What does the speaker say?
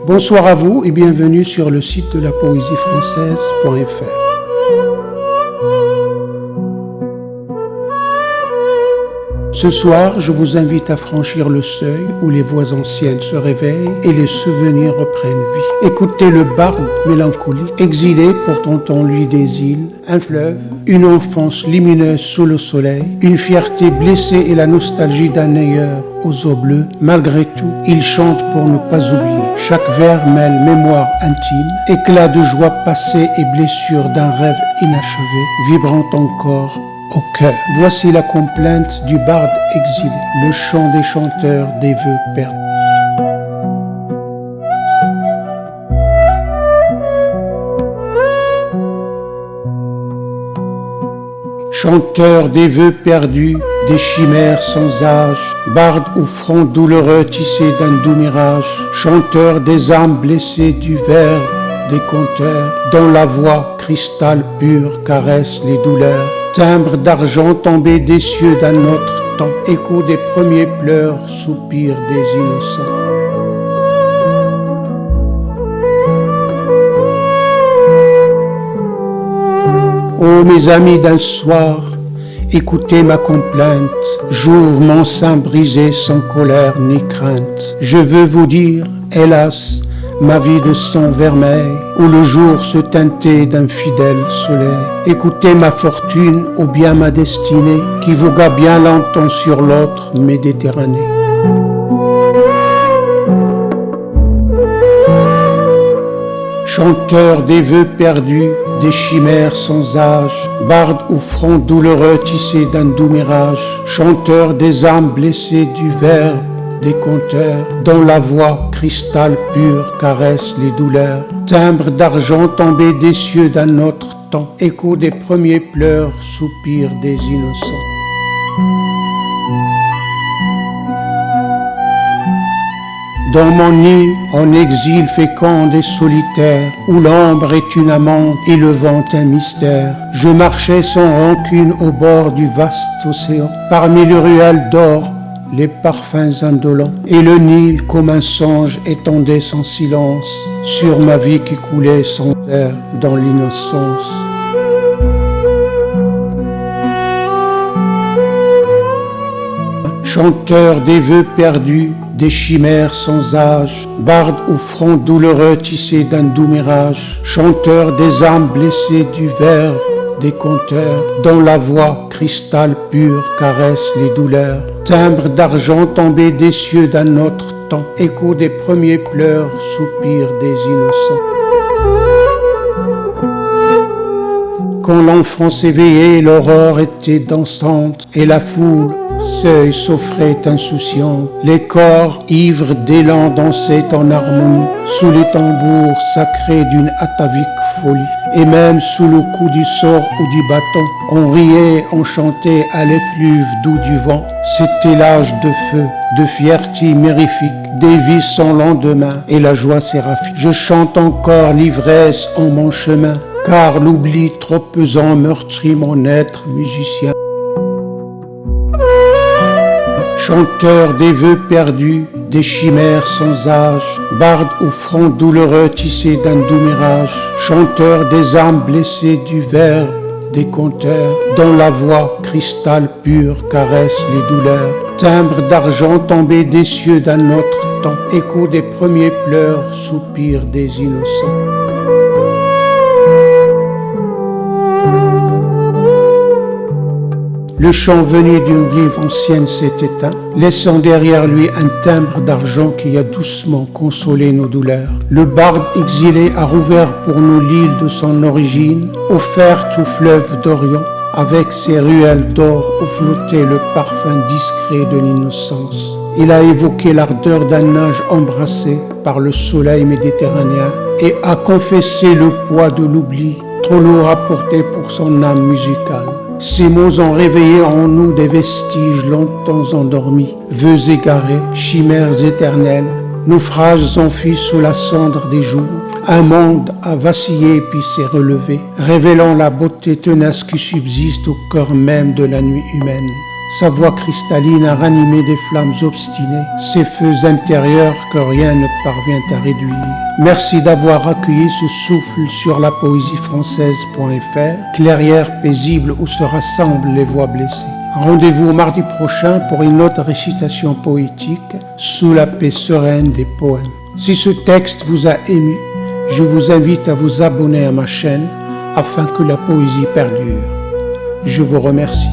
Bonsoir à vous et bienvenue sur le site de la poésie française.fr. Ce soir, je vous invite à franchir le seuil où les voix anciennes se réveillent et les souvenirs reprennent vie. Écoutez le barde mélancolique, exilé portant en lui des îles, un fleuve, une enfance lumineuse sous le soleil, une fierté blessée et la nostalgie d'un ailleurs aux eaux bleues. Malgré tout, il chante pour ne pas oublier. Chaque vers mêle mémoire intime, éclat de joie passée et blessure d'un rêve inachevé, vibrant encore au cœur. Voici la complainte du barde exilé, le chant des chanteurs des vœux perdus. Chanteur des vœux perdus, des chimères sans âge, barde au front douloureux tissé d'un doux mirage, chanteur des âmes blessées du vers des conteurs, dont la voix cristal pur caresse les douleurs. Timbre d'argent tombé des cieux d'un autre temps, écho des premiers pleurs, soupir des innocents. Ô mes amis d'un soir, écoutez ma complainte, j'ouvre mon sein brisé sans colère ni crainte. Je veux vous dire, hélas, ma vie de sang vermeil, où le jour se teintait d'un fidèle soleil. Écoutez ma fortune ou bien ma destinée, qui vogua bien longtemps sur l'autre Méditerranée. Chanteur des vœux perdus, des chimères sans âge, barde au front douloureux tissé d'un doux mirage, chanteur des âmes blessées du verbe des conteurs, dont la voix cristal pur caresse les douleurs. Timbre d'argent tombé des cieux d'un autre temps, écho des premiers pleurs, soupir des innocents. Dans mon île, en exil fécond et solitaire, où l'ombre est une amante et le vent un mystère, je marchais sans rancune au bord du vaste océan, parmi les ruelles d'or, les parfums indolents, et le Nil comme un songe étendait son silence sur ma vie qui coulait sans air dans l'innocence. Chanteur des vœux perdus, des chimères sans âge, barde au front douloureux tissé d'un doux mirage, chanteur des âmes blessées du verbe des conteurs, dont la voix cristal pur caresse les douleurs. Timbre d'argent tombé des cieux d'un autre temps, écho des premiers pleurs, soupir des innocents. Quand l'enfance éveillée, l'aurore était dansante, et la foule seuil s'offrait insouciante. Les corps ivres d'élan dansaient en harmonie, sous les tambours sacrés d'une atavique folie. Et même sous le coup du sort ou du bâton, on riait, on chantait à l'effluve doux du vent. C'était l'âge de feu, de fierté mirifique, des vies sans lendemain et la joie séraphique. Je chante encore l'ivresse en mon chemin, car l'oubli trop pesant meurtrit mon être musicien. Chanteur des vœux perdus, des chimères sans âge, barde au front douloureux tissé d'un doux mirage, chanteur des âmes blessées du verbe des conteurs, dont la voix cristal pur caresse les douleurs. Timbre d'argent tombé des cieux d'un autre temps, écho des premiers pleurs, soupir des innocents. Le chant venu d'une rive ancienne s'est éteint, laissant derrière lui un timbre d'argent qui a doucement consolé nos douleurs. Le barde exilé a rouvert pour nous l'île de son origine, offerte au fleuve d'Orient, avec ses ruelles d'or où flottait le parfum discret de l'innocence. Il a évoqué l'ardeur d'un âge embrassé par le soleil méditerranéen et a confessé le poids de l'oubli, trop lourd à porter pour son âme musicale. Ces mots ont réveillé en nous des vestiges longtemps endormis, vœux égarés, chimères éternelles, naufrages enfuis sous la cendre des jours. Un monde a vacillé puis s'est relevé, révélant la beauté tenace qui subsiste au cœur même de la nuit humaine. Sa voix cristalline a ranimé des flammes obstinées, ces feux intérieurs que rien ne parvient à réduire. Merci d'avoir accueilli ce souffle sur la poésiefrançaise.fr, clairière paisible où se rassemblent les voix blessées. Rendez-vous mardi prochain pour une autre récitation poétique sous la paix sereine des poèmes. Si ce texte vous a ému, je vous invite à vous abonner à ma chaîne afin que la poésie perdure. Je vous remercie.